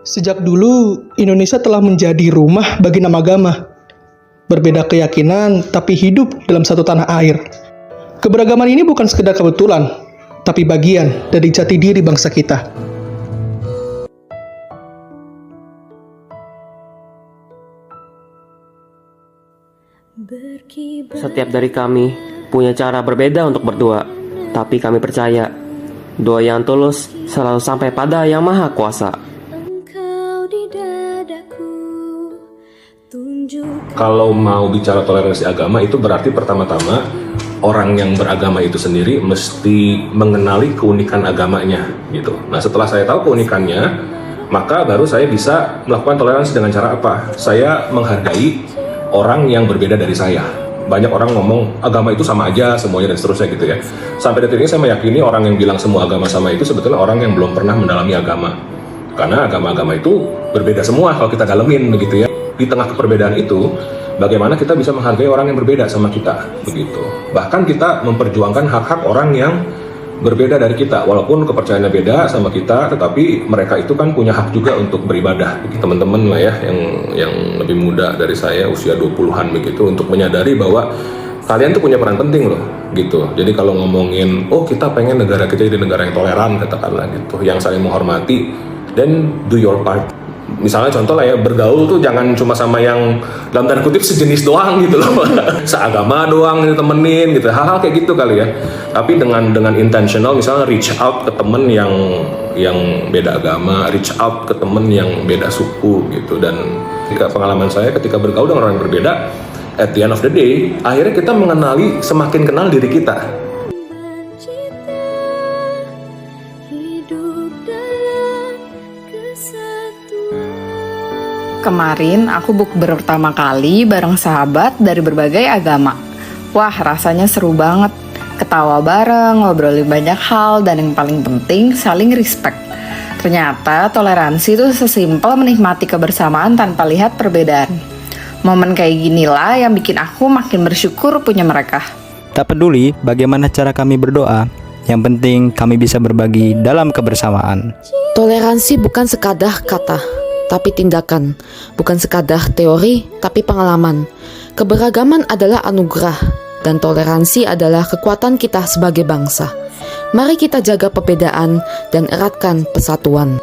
Sejak dulu, Indonesia telah menjadi rumah bagi enam agama. Berbeda keyakinan, tapi hidup dalam satu tanah air. Keberagaman ini bukan sekedar kebetulan, tapi bagian dari jati diri bangsa kita. Setiap dari kami punya cara berbeda untuk berdoa, tapi kami percaya doa yang tulus selalu sampai pada Yang Maha Kuasa. Kalau mau bicara toleransi agama itu berarti pertama-tama orang yang beragama itu sendiri mesti mengenali keunikan agamanya gitu. Nah, setelah saya tahu keunikannya, maka baru saya bisa melakukan toleransi dengan cara apa? Saya menghargai orang yang berbeda dari saya. Banyak orang ngomong agama itu sama aja semuanya dan seterusnya gitu ya. Sampai detik ini saya meyakini orang yang bilang semua agama sama itu sebetulnya orang yang belum pernah mendalami agama. Karena agama-agama itu berbeda semua kalau kita dalemin begitu ya. Di tengah keperbedaan itu, bagaimana kita bisa menghargai orang yang berbeda sama kita begitu. Bahkan kita memperjuangkan hak-hak orang yang berbeda dari kita, walaupun kepercayaannya beda sama kita, tetapi mereka itu kan punya hak juga untuk beribadah. Teman-teman lah ya, yang lebih muda dari saya, usia 20-an begitu, untuk menyadari bahwa kalian tuh punya peran penting loh, gitu. Jadi kalau ngomongin, oh kita pengen negara kita jadi negara yang toleran, katakanlah gitu, yang saling menghormati, then do your part. Misalnya contoh lah ya, bergaul tuh jangan cuma sama yang dalam tanda kutip sejenis doang gitu loh, seagama doang ditemenin gitu, hal-hal kayak gitu kali ya. Tapi dengan intentional, misalnya reach out ke temen yang beda agama, reach out ke temen yang beda suku gitu. Dan ketika pengalaman saya ketika bergaul dengan orang yang berbeda, at the end of the day, akhirnya kita mengenali, semakin kenal diri kita. Kemarin aku bukber pertama kali bareng sahabat dari berbagai agama. Wah, rasanya seru banget. Ketawa bareng, ngobrolin banyak hal, dan yang paling penting saling respect. Ternyata toleransi itu sesimpel menikmati kebersamaan tanpa lihat perbedaan. Momen kayak ginilah yang bikin aku makin bersyukur punya mereka. Tak peduli bagaimana cara kami berdoa, yang penting kami bisa berbagi dalam kebersamaan. Toleransi bukan sekadar kata, tapi tindakan. Bukan sekadar teori, tapi pengalaman. Keberagaman adalah anugerah, dan toleransi adalah kekuatan kita sebagai bangsa. Mari kita jaga perbedaan dan eratkan persatuan.